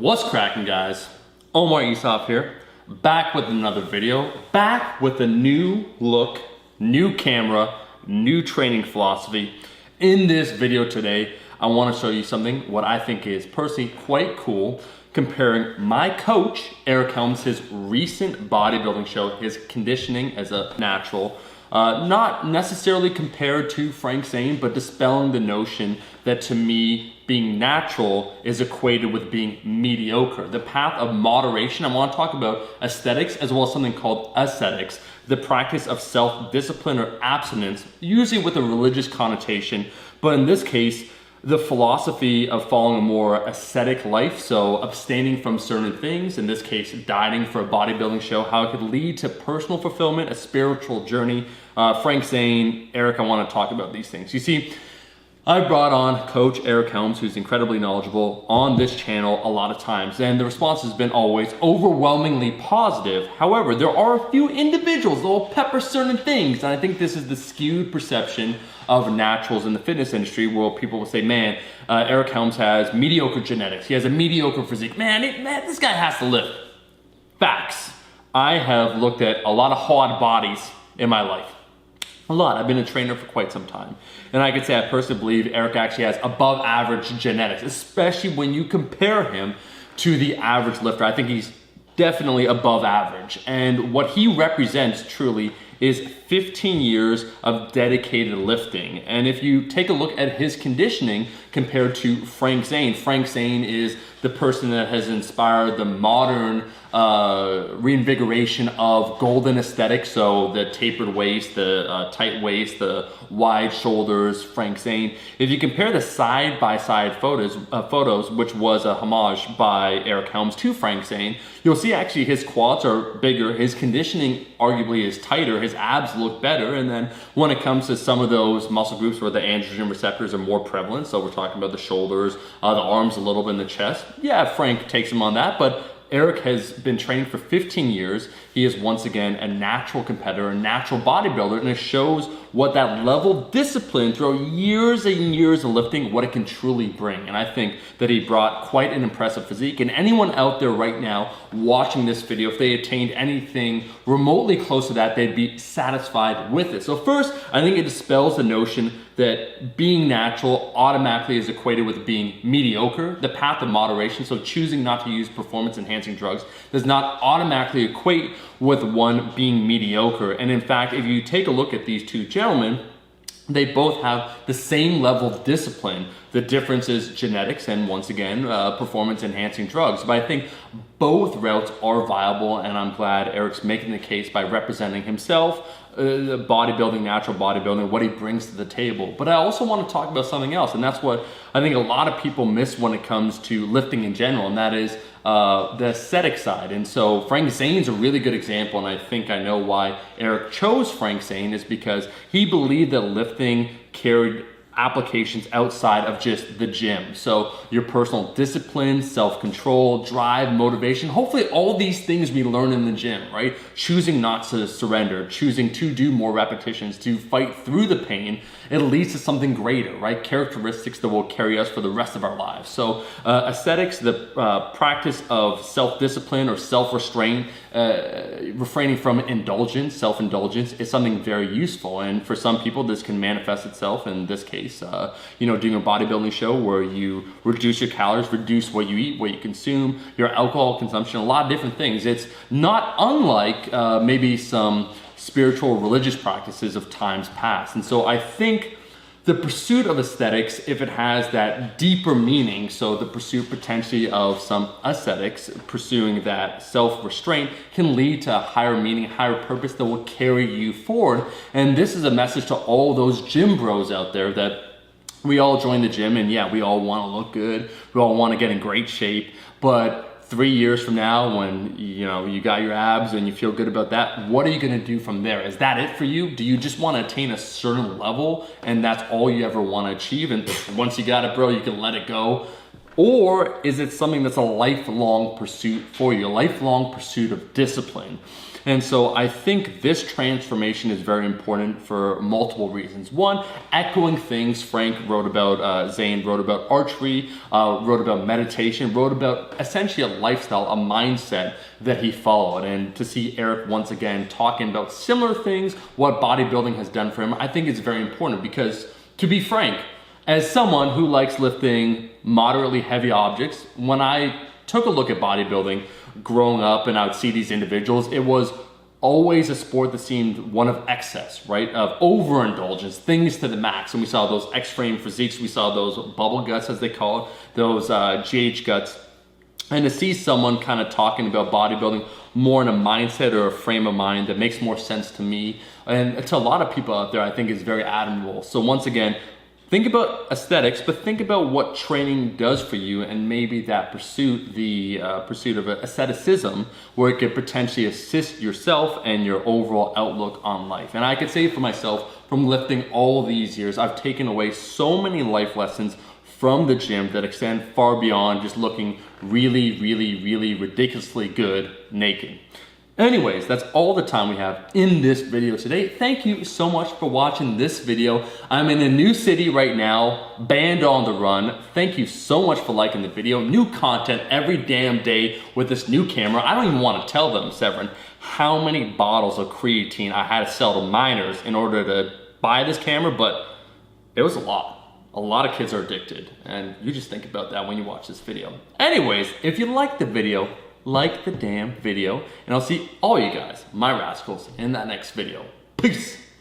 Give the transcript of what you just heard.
What's cracking, guys? Omar Isaf here, back with another video, back with a new look, new camera, new training philosophy. In this video today, I want to show you something what I think is personally quite cool, comparing my coach, Eric Helms, his recent bodybuilding show, his conditioning as a natural, not necessarily compared to Frank Zane, but dispelling the notion that to me, being natural is equated with being mediocre. The path of moderation, I want to talk about aesthetics as well as something called ascetics, the practice of self-discipline or abstinence, usually with a religious connotation, but in this case, the philosophy of following a more ascetic life, so abstaining from certain things, in this case, dieting for a bodybuilding show, how it could lead to personal fulfillment, a spiritual journey. Frank Zane, Eric, I want to talk about these things. You see, I brought on Coach Eric Helms, who's incredibly knowledgeable, on this channel a lot of times, and the response has been always overwhelmingly positive. However, there are a few individuals that will pepper certain things, and I think this is the skewed perception of naturals in the fitness industry, where people will say, man, Eric Helms has mediocre genetics, he has a mediocre physique, man, this guy has to lift. Facts. I have looked at a lot of hard bodies in my life. A lot. I've been a trainer for quite some time. And I could say I personally believe Eric actually has above average genetics, especially when you compare him to the average lifter. I think he's definitely above average. And what he represents truly is 15 years of dedicated lifting. And if you take a look at his conditioning compared to Frank Zane is the person that has inspired the modern reinvigoration of golden aesthetics, so the tapered waist, the tight waist, the wide shoulders, Frank Zane. If you compare the side-by-side photos, which was a homage by Eric Helms to Frank Zane, you'll see actually his quads are bigger, his conditioning arguably is tighter, his abs look better, and then when it comes to some of those muscle groups where the androgen receptors are more prevalent, so we're talking about the shoulders, the arms a little bit in the chest, yeah, Frank takes him on that, but Eric has been training for 15 years. He is once again a natural competitor, a natural bodybuilder, and it shows what that level of discipline throughout years and years of lifting, what it can truly bring. And I think that he brought quite an impressive physique. And anyone out there right now watching this video, if they attained anything remotely close to that, they'd be satisfied with it. So first, I think it dispels the notion that being natural automatically is equated with being mediocre. The path of moderation, so choosing not to use performance-enhancing drugs, does not automatically equate with one being mediocre. And in fact, if you take a look at these two gentlemen, they both have the same level of discipline. The difference is genetics and, once again, performance-enhancing drugs. But I think both routes are viable, and I'm glad Eric's making the case by representing himself, bodybuilding, natural bodybuilding, what he brings to the table. But I also want to talk about something else, and that's what I think a lot of people miss when it comes to lifting in general, and that is the aesthetic side. And so Frank Zane's a really good example, and I think I know why Eric chose Frank Zane, is because he believed that lifting carried applications outside of just the gym. So your personal discipline, self-control, drive, motivation, hopefully all these things we learn in the gym, right? Choosing not to surrender, choosing to do more repetitions, to fight through the pain, it leads to something greater, right? Characteristics that will carry us for the rest of our lives. So aesthetics, the practice of self-discipline or self-restraint, refraining from indulgence, self-indulgence, is something very useful. And for some people, this can manifest itself in this case, doing a bodybuilding show where you reduce your calories, reduce what you eat, what you consume, your alcohol consumption, a lot of different things. It's not unlike maybe some spiritual religious practices of times past. And so I think the pursuit of aesthetics, if it has that deeper meaning, so the pursuit potentially of some ascetics, pursuing that self-restraint, can lead to a higher meaning, higher purpose that will carry you forward. And this is a message to all those gym bros out there that we all join the gym, and yeah, we all want to look good, we all want to get in great shape, but 3 years from now, when you got your abs and you feel good about that, what are you going to do from there? Is that it for you? Do you just want to attain a certain level and that's all you ever want to achieve, and once you got it, bro, you can let it go? Or is it something that's a lifelong pursuit for you, a lifelong pursuit of discipline? And so I think this transformation is very important for multiple reasons. One, echoing things Frank wrote about, Zane wrote about archery, wrote about meditation, wrote about essentially a lifestyle, a mindset that he followed. And to see Eric once again talking about similar things, what bodybuilding has done for him, I think it's very important because, to be frank, as someone who likes lifting moderately heavy objects, when I took a look at bodybuilding growing up and I would see these individuals, it was always a sport that seemed one of excess, right? Of overindulgence, things to the max. And we saw those X-frame physiques, we saw those bubble guts as they call it, those GH guts. And to see someone kind of talking about bodybuilding more in a mindset or a frame of mind that makes more sense to me and to a lot of people out there, I think is very admirable. So once again, think about aesthetics, but think about what training does for you and maybe that pursuit, the pursuit of asceticism, where it could potentially assist yourself and your overall outlook on life. And I could say for myself, from lifting all these years, I've taken away so many life lessons from the gym that extend far beyond just looking really, really, really ridiculously good naked. Anyways, that's all the time we have in this video today. Thank you so much for watching this video. I'm in a new city right now, band on the run. Thank you so much for liking the video. New content every damn day with this new camera. I don't even want to tell them, Severin, how many bottles of creatine I had to sell to minors in order to buy this camera, but it was a lot. A lot of kids are addicted, and you just think about that when you watch this video. Anyways, if you liked the video, like the damn video, and I'll see all you guys, my rascals, in that next video. Peace!